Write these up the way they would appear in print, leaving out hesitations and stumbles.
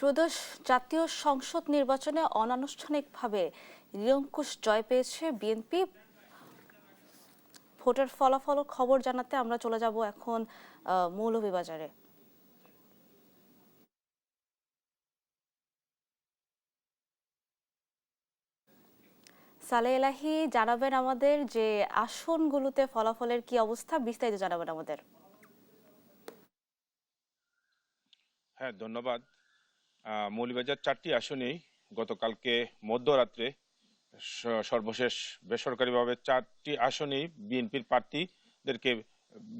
ত্রয়োদশ জাতীয় সংসদ নির্বাচনে অনানুষ্ঠানিকভাবে নিরঙ্কুশ জয় পেয়েছে বিএনপি। ভোটের ফলাফল খবর জানাতে আমরা চলে যাব এখন মৌলভীবাজারে। সালেহ এলাহী জানাবেন আমাদের যে আসনগুলোতে ফলাফলের কি অবস্থা, বিস্তারিত জানাবেন আমাদের। হ্যাঁ, ধন্যবাদ। মৌলভীবাজার 4টি আসনেই গতকালকে মধ্যরাত্রে সর্বশেষ বেসরকারিভাবে 4টি আসনেই বিএনপির প্রার্থীদেরকে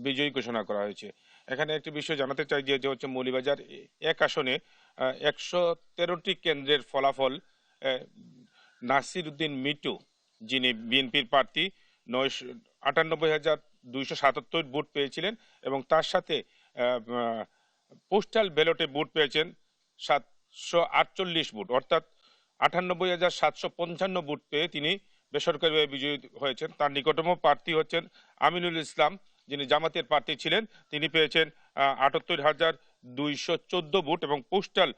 বিজয়ী ঘোষণা করা হয়েছে। এখানে একটি বিষয় জানাতে চাই যে হচ্ছে মৌলভীবাজার 1 আসনে 113টি কেন্দ্রের ফলাফল নাসির উদ্দিন মিটু, যিনি বিএনপির প্রার্থী, 98,277 ভোট পেয়েছিলেন এবং তার সাথে পোস্টাল ব্যালটে ভোট পেয়েছেন 748 ভোট, অর্থাৎ 98,755 ভোট পেয়ে তিনি বেসরকারিভাবে বিজয়ী হয়েছেন। তার নিকটতম প্রার্থী হচ্ছেন আমিনুল ইসলাম, যিনি জামাতের প্রার্থী ছিলেন। তিনি পেয়েছেন 78,214 ভোট এবং পোস্টাল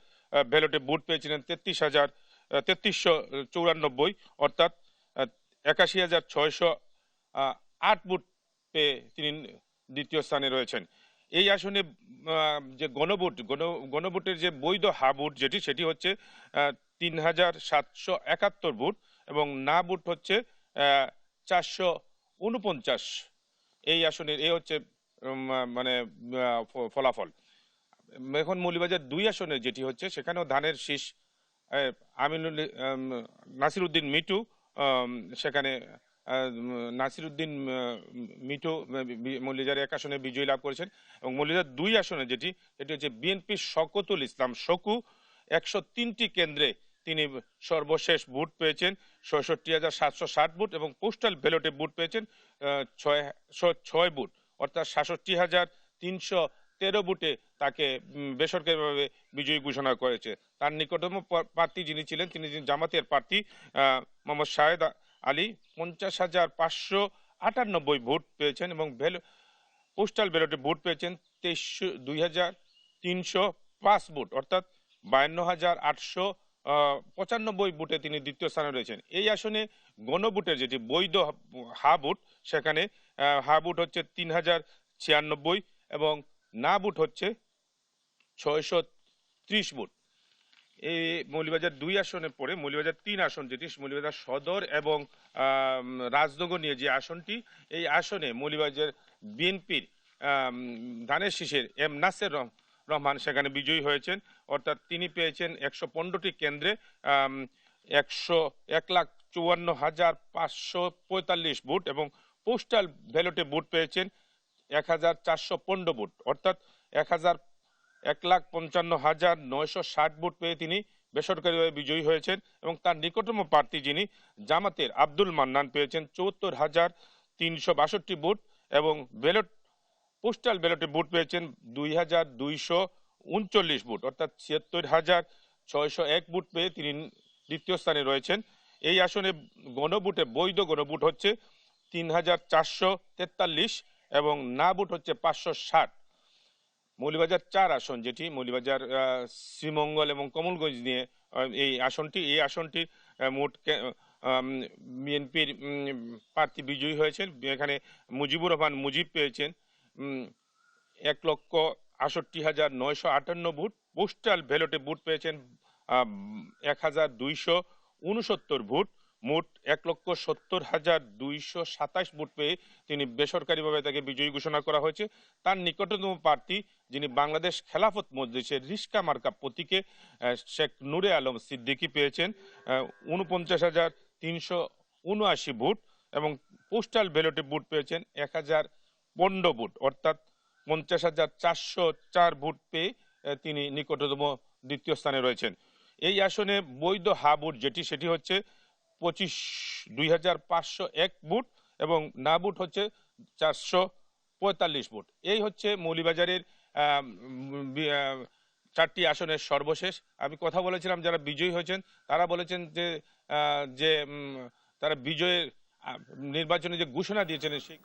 ব্যালটে ভোট পেয়েছিলেন 33,694, অর্থাৎ 81,608 ভোট পেয়ে তিনি দ্বিতীয় স্থানে রয়েছেন। এই আসনে যে গণভোটের যে বৈধ হা ভোট সেটি হচ্ছে 3,771 ভোট এবং না ভোট হচ্ছে 449। এই আসনের এই হচ্ছে মানে ফলাফল। এখন মৌলভীবাজার 2 আসনে যেটি হচ্ছে, সেখানেও ধানের শীষ নাসির উদ্দিন মিটু, সেখানে নাসির উদ্দিন মিটু মৌলভীবাজার 1 আসনে বিজয়ী লাভ করেছেন এবং মৌলভীবাজার 2 আসনে যেটি হচ্ছে বিএনপির শওকতুল ইসলাম শকু, 103টি কেন্দ্রে তিনি সর্বশেষ ভোট পেয়েছেন 66,760 ভোট এবং পোস্টাল ব্যালটে ভোট পেয়েছেন 606 ভোট, অর্থাৎ 66,313 ভোটে তাকে বেসরকারিভাবে বিজয়ী ঘোষণা করেছে। তার নিকটতম প্রার্থী যিনি ছিলেন, তিনি জামাতের প্রার্থী মোহাম্মদ শাহেদ আলী, 50,598 ভোট পেয়েছেন এবং পোস্টাল ব্যালটে ভোট পেয়েছেন 2,305 ভোট, অর্থাৎ 52,895 ভোটে তিনি দ্বিতীয় স্থানে রয়েছেন। এই আসনে গণভোটের যেটি বৈধ হা ভোট, সেখানে হা ভোট হচ্ছে 3,096 এবং না ভোট হচ্ছে 630 ভোট। এই মৌলভীবাজার 2 আসনের পরে মৌলভীবাজার 3 আসন, যেটি মৌলভীবাজার সদর এবং রাজনগর নিয়ে যে আসনটি, এই আসনে মৌলভীবাজার বিএনপির ধানের শীষের এম নাসের রহমান সেখানে বিজয়ী হয়েছেন, অর্থাৎ তিনি পেয়েছেন 115টি কেন্দ্রে 1,54,545 ভোট এবং পোস্টাল ব্যালটে ভোট পেয়েছেন 1,415 ভোট, অর্থাৎ 1,55,960 ভোট পেয়ে তিনি বেসরকারিভাবে বিজয়ী হয়েছেন এবং তার নিকটতম প্রার্থী যিনি জামাতের আব্দুল মান্নান পেয়েছেন 74,362 ভোট এবং পোস্টাল ব্যালটে ভোট পেয়েছেন 2,239 ভোট, অর্থাৎ 76,601 ভোট পেয়ে তিনি দ্বিতীয় স্থানে রয়েছেন। এই আসনে বৈধ গণভোট হচ্ছে 3,443 এবং না ভোট হচ্ছে 560। মৌলভীবাজার 4 আসন, যেটি মৌলভীবাজার শ্রীমঙ্গল এবং কমলগঞ্জ নিয়ে এই আসনটি মোট বিএনপির প্রার্থী বিজয়ী হয়েছেন। এখানে মুজিবুর রহমান মুজিব পেয়েছেন 1,68,958 ভোট, পোস্টাল ব্যালটে ভোট পেয়েছেন 1,269 ভোট, মোট 1,70,227 ভোট পেয়ে তিনি বেসরকারিভাবে তাকে বিজয়ী ঘোষণা করা হয়েছে। তার নিকটতম প্রার্থী যিনি বাংলাদেশ খেলাফত মজলিসের রিস্কা মার্কা প্রতীকে শেখ নূরে আলম সিদ্দিকী পেয়েছেন 49,379 ভোট এবং পোস্টাল ব্যালটে ভোট পেয়েছেন 1,015 ভোট, অর্থাৎ 50,404 ভোট পেয়ে তিনি নিকটতম দ্বিতীয় স্থানে রয়েছেন। এই আসনে বৈধ হা ভোট সেটি হচ্ছে 2,501 ভোট এবং না ভোট হচ্ছে 445 ভোট। এই হচ্ছে মৌলভীবাজারের 4টি আসনের সর্বশেষ। আমি কথা বলেছিলাম যারা বিজয়ী হয়েছেন, তারা বলেছেন যে তারা বিজয়ের নির্বাচনে যে ঘোষণা দিয়েছেন সেই